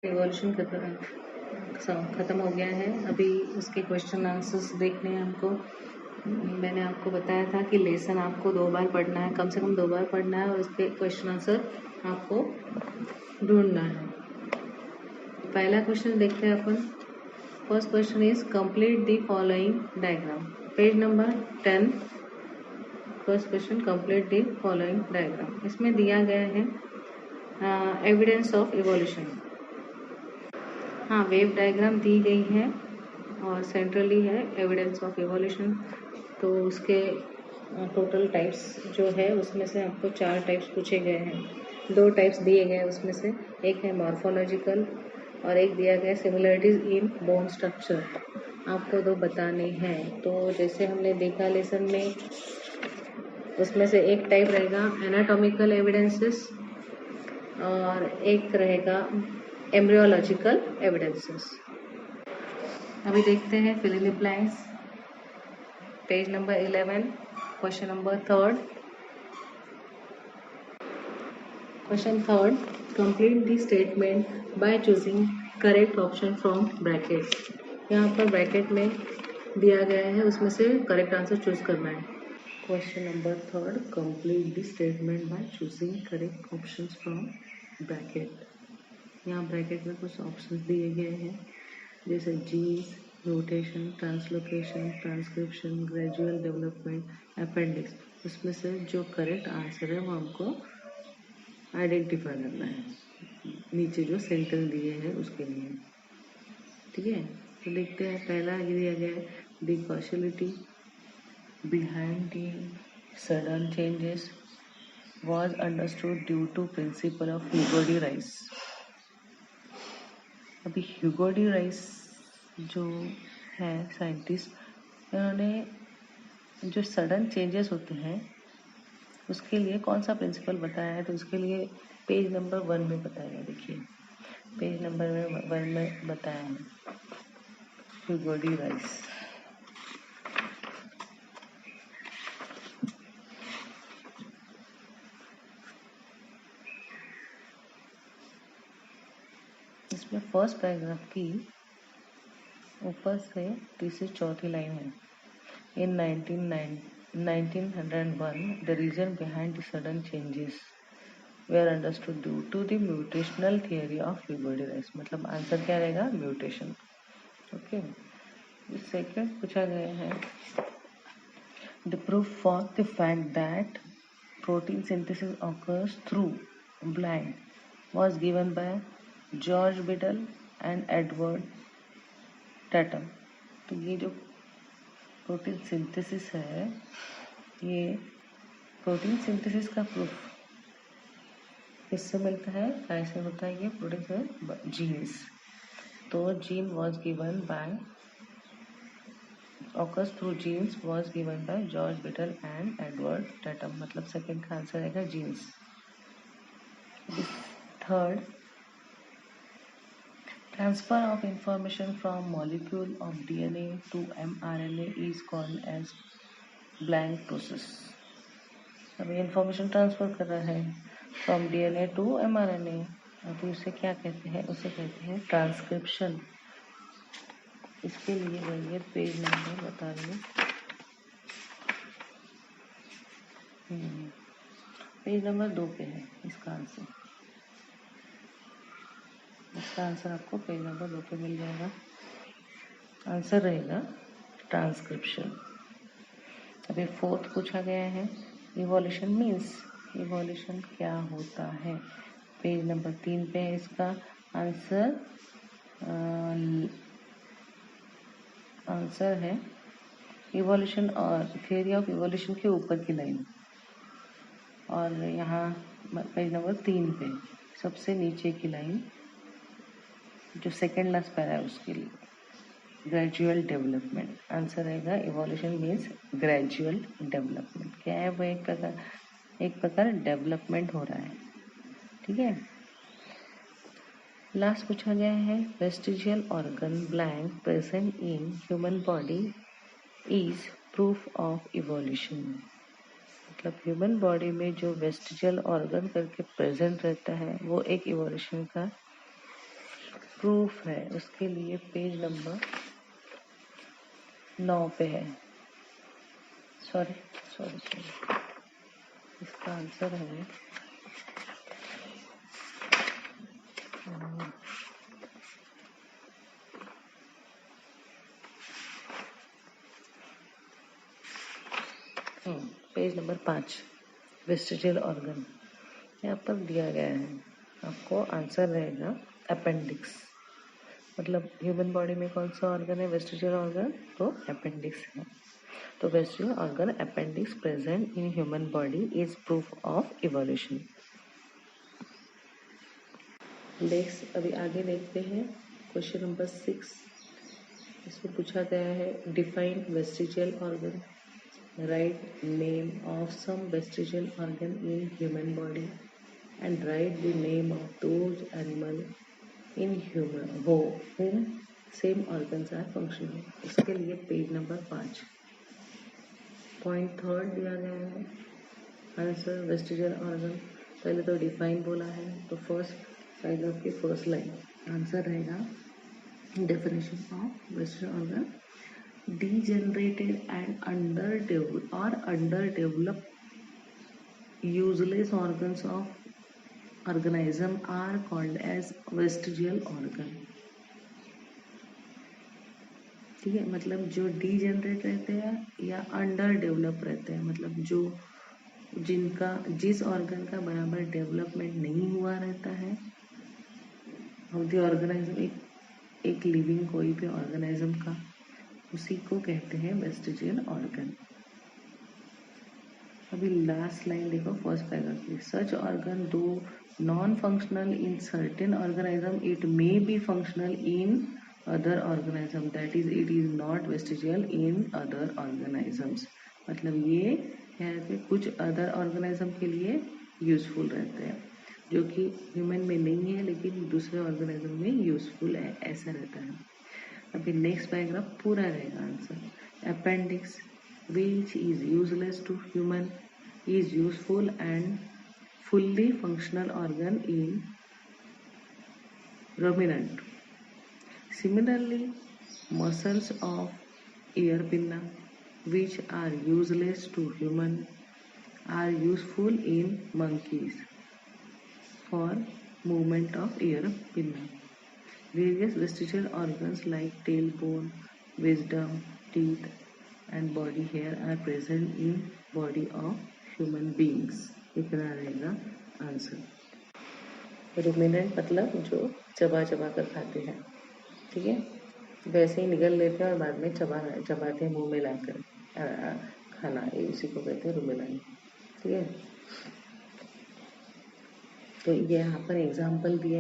Evolution ख़त्म हो गया है। अभी उसके क्वेश्चन आंसर्स देखने हैं हमको। मैंने आपको बताया था कि लेसन आपको 2 बार पढ़ना है, कम से कम 2 बार पढ़ना है और उसके क्वेश्चन आंसर आपको ढूंढना है। पहला क्वेश्चन देखते हैं अपन। First question is complete the following diagram. Page number 10। First question, complete the following diagram. इसमें दिया गया है एविडेंस ऑफ इवोल्यूशन। हाँ, वेव डायग्राम दी गई है और सेंट्रली है एविडेंस ऑफ इवोल्यूशन। तो उसके टोटल टाइप्स जो है उसमें से आपको 4 टाइप्स पूछे गए हैं। 2 टाइप्स दिए गए हैं उसमें से, एक है मॉर्फोलॉजिकल और एक दिया गया सिमिलरिटीज इन बोन स्ट्रक्चर। आपको 2 बताने हैं। तो जैसे हमने देखा लेसन में, उसमें से एक टाइप रहेगा एनाटॉमिकल एविडेंसेस और एक रहेगा एम्ब्रियोलॉजिकल एविडेंसेस। अभी देखते हैं fill in the blanks. Page number 11, question number 3। Question 3, complete the statement by choosing correct option from bracket. यहाँ पर ब्रैकेट में दिया गया है, उसमें से करेक्ट आंसर चूज करना है। Question number 3, complete the statement by choosing correct option from bracket. यहाँ ब्रैकेट में कुछ ऑप्शन दिए गए हैं, जैसे genes, mutation, translocation, transcription, gradual development, appendix. उसमें से जो करेक्ट आंसर है वो हमको आइडेंटिफाई करना है, नीचे जो सेंटेंस दिए हैं उसके लिए। ठीक है, तो देखते हैं। पहला ये दिया गया है, the causality behind the sudden changes was understood due to principle of Hugo de Vries. अभी ह्यूगो डी राइस जो है साइंटिस्ट, इन्होंने जो सडन चेंजेस होते हैं उसके लिए कौन सा प्रिंसिपल बताया है, तो उसके लिए पेज नंबर 1 में बताया है। देखिए, पेज नंबर 1 में बताया है ह्यूगो डी राइस। इसमें फर्स्ट पैराग्राफ की ऊपर से तीसरी चौथी लाइन है। In 1901, the reason behind the sudden changes were understood due to the mutational theory of Hugo de Rice। मतलब आंसर क्या रहेगा? म्यूटेशन। ओके, सेकेंड पूछा गया है, the proof for the fact that protein synthesis occurs through blind was given by George Biddle and Edward Tatum। तो ये जो protein synthesis है, ये प्रोटीन सिंथेसिस का प्रूफ किससे मिलता है, कैसे होता है ये प्रोटीन से? जीन्स। तो gene was given by occurs through genes was given by George Beadle and Edward Tatum. मतलब सेकंड का आंसर रहेगा genes. Third, transfer of information from molecule of DNA to mRNA is called as blank process. अभी information transfer कर रहा है from DNA to mRNA, अभी उसे क्या कहते हैं? उसे कहते हैं ट्रांसक्रिप्शन। इसके लिए वही पेज नंबर बता रही हूँ, पेज नंबर 2 पे है इसका आंसर। इसका आंसर आपको पेज नंबर 2 पे मिल जाएगा। आंसर रहेगा ट्रांसक्रिप्शन। अभी फोर्थ पूछा गया है, इवोल्यूशन मीन्स। इवोल्यूशन क्या होता है? पेज नंबर 3 पे है इसका आंसर। आंसर है इवोल्यूशन और थियरी ऑफ इवोल्यूशन के ऊपर की लाइन, और यहाँ पेज नंबर 3 पे सबसे नीचे की लाइन जो सेकेंड लास्ट पैरा है उसके लिए ग्रेजुअल डेवलपमेंट। आंसर रहेगा इवोल्यूशन मीन्स ग्रेजुअल डेवलपमेंट। क्या है वो? एक प्रकार डेवलपमेंट हो रहा है। ठीक है, लास्ट पूछा गया है, vestigial organ blank present in human body is proof of evolution. मतलब ह्यूमन बॉडी में जो वेस्टिजियल ऑर्गन करके प्रेजेंट रहता है वो एक इवोल्यूशन का प्रूफ है उसके लिए पेज नंबर 9 पे है। सॉरी इसका आंसर है पेज नंबर 5 वेस्टिजियल ऑर्गन। यहाँ पर दिया गया है, आपको आंसर रहेगा अपेंडिक्स। मतलब ह्यूमन बॉडी में कौन सा ऑर्गन है वेस्टिजियल ऑर्गन, तो अपेंडिक्स है। तो vestigial organ appendix present in human body is proof of evolution. Next अभी आगे देखते हैं क्वेश्चन नंबर 6। इसमें पूछा गया है define vestigial organ, write name of some vestigial organ in human body and write the name of those animal in human whom same organs are functional। इसके लिए पेज नंबर 5 पॉइंट 3 दिया गया है। Answer vestigial organ, पहले तो define बोला है, तो फर्स्ट पैराग्राफ की फर्स्ट लाइन आंसर रहेगा definition of vestigial organ, degenerated and underdeveloped useless organs of organism are called as vestigial organ। ठीक है, मतलब जो डीजेनरेट रहते हैं या अंडर डेवलप रहते हैं, मतलब जो जिनका जिस ऑर्गन का बराबर डेवलपमेंट नहीं हुआ रहता है ऑफ द ऑर्गेनाइज्म, एक लिविंग कोई भी ऑर्गेनाइज्म का, उसी को कहते हैं वेस्टिजियल ऑर्गन। अभी लास्ट लाइन देखो फर्स्ट पैराग्राफ की, such organ do non functional in certain organism it may be functional in other organism that is it is not vestigial in other organisms. मतलब ये है कि कुछ अदर ऑर्गेनाइज्म के लिए यूजफुल रहते हैं जो कि ह्यूमन में नहीं है लेकिन दूसरे ऑर्गेनाइज्म में यूजफुल है, ऐसा रहता है। अभी नेक्स्ट पैराग्राफ पूरा रहेगा answer. Appendix which is useless to human is useful and fully functional organ in ruminant। Similarly, muscles of ear pinna which are useless to human are useful in monkeys for movement of ear pinna। Various vestigial organs like tailbone, wisdom, teeth and body hair are present in body of human beings। इतना रहेगा answer. रुमिनेंट मतलब जो चबा चबा कर खाते हैं, ठीक है, वैसे ही निगल लेते हैं और बाद में चबाते हैं मुंह में लाकर खाना, इसी को कहते हैं रुमिनेंट। ठीक है, तो ये यहाँ पर एग्जाम्पल दिया